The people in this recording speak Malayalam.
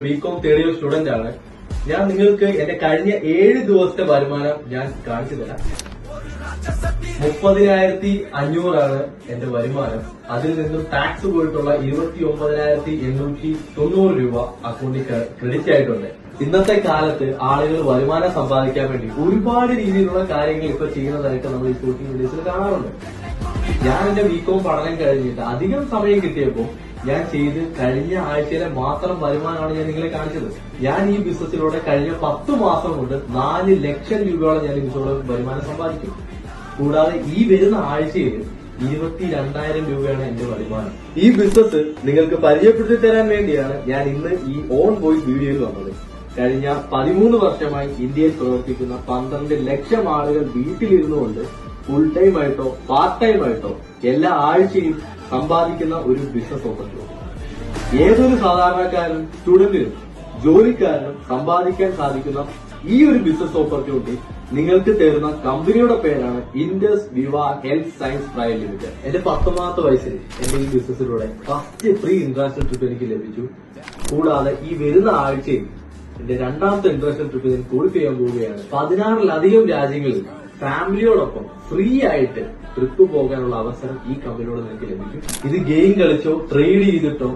ബികോം തേർഡ് ഇയർ സ്റ്റുഡന്റ് ആണ് ഞാൻ. നിങ്ങൾക്ക് എന്റെ കഴിഞ്ഞ 7 ദിവസത്തെ വരുമാനം ഞാൻ കാണിച്ചു തരാം. 30,500 എന്റെ വരുമാനം. അതിൽ നിന്നും ടാക്സ് പോയിട്ടുള്ള 29,890 രൂപ അക്കൗണ്ടിൽ ക്രെഡിറ്റ് ആയിട്ടുണ്ട്. ഇന്നത്തെ കാലത്ത് ആളുകൾ വരുമാനം സമ്പാദിക്കാൻ വേണ്ടി ഒരുപാട് രീതിയിലുള്ള കാര്യങ്ങൾ ഇപ്പൊ ചെയ്യുന്നതായിട്ട് നമ്മൾ ഈ സോഷ്യൽ മീഡിയത്തിൽ കാണാറുണ്ട്. ഞാൻ എന്റെ ബികോം പഠനം കഴിഞ്ഞിട്ട് അധികം സമയം കിട്ടിയപ്പോൾ ഞാൻ ചെയ്ത് കഴിഞ്ഞ ആഴ്ചയിലെ മാത്രം വരുമാനമാണ് ഞാൻ നിങ്ങളെ കാണിച്ചത്. ഞാൻ ഈ ബിസിനസ്സിലൂടെ കഴിഞ്ഞ 10 മാസം കൊണ്ട് 4 ലക്ഷം രൂപയോളം ഞാൻ ഇതിലൂടെ വരുമാനം സമ്പാദിക്കും. കൂടാതെ ഈ വരുന്ന ആഴ്ചയിൽ 22,000 രൂപയാണ് എന്റെ വരുമാനം. ഈ ബിസിനസ് നിങ്ങൾക്ക് പരിചയപ്പെടുത്തി തരാൻ വേണ്ടിയാണ് ഞാൻ ഇന്ന് ഈ ഓൺ വോയിസ് വീഡിയോയിൽ വന്നത്. കഴിഞ്ഞ 13 വർഷമായി ഇന്ത്യയിൽ പ്രവർത്തിക്കുന്ന 12 ലക്ഷം ആളുകൾ വീട്ടിലിരുന്നുകൊണ്ട് ഫുൾ ടൈം ആയിട്ടോ പാർട്ട് ടൈം ആയിട്ടോ എല്ലാ ആഴ്ചയും സമ്പാദിക്കുന്ന ഒരു ബിസിനസ് ഓപ്പർച്യൂണിറ്റി. ഏതൊരു സാധാരണക്കാരനും സ്റ്റുഡന്റിനും ജോലിക്കാരനും സമ്പാദിക്കാൻ സാധിക്കുന്ന ഈ ഒരു ബിസിനസ് ഓപ്പർച്യൂണിറ്റി നിങ്ങൾക്ക് തരുന്ന കമ്പനിയുടെ പേരാണ് ഇൻഡസ് വിവ ഹെൽത്ത് സയൻസ് പ്രൈവറ്റ് ലിമിറ്റഡ്. എന്റെ 19ാമത്തെ വയസ്സിൽ എന്റെ ഈ ബിസിനസ്സിലൂടെ ഫസ്റ്റ് ഫ്രീ ഇന്റർനാഷണൽ ട്രിപ്പ് എനിക്ക് ലഭിച്ചു. കൂടാതെ ഈ വരുന്ന ആഴ്ചയിൽ എന്റെ 2ാമത്തെ ഇന്റർനാഷണൽ ട്രിപ്പ് ഞാൻ ക്വാളിഫൈ ചെയ്യാൻ പോവുകയാണ്. 16-ലധികം രാജ്യങ്ങളിൽ ഫാമിലിയോടൊപ്പം ഫ്രീ ആയിട്ട് ട്രിപ്പ് പോകാനുള്ള അവസരം ഈ കമ്പനിയോട് നിങ്ങൾക്ക് ലഭിക്കും. ഇത് ഗെയിം കളിച്ചോ ട്രേഡ് ചെയ്തിട്ടോ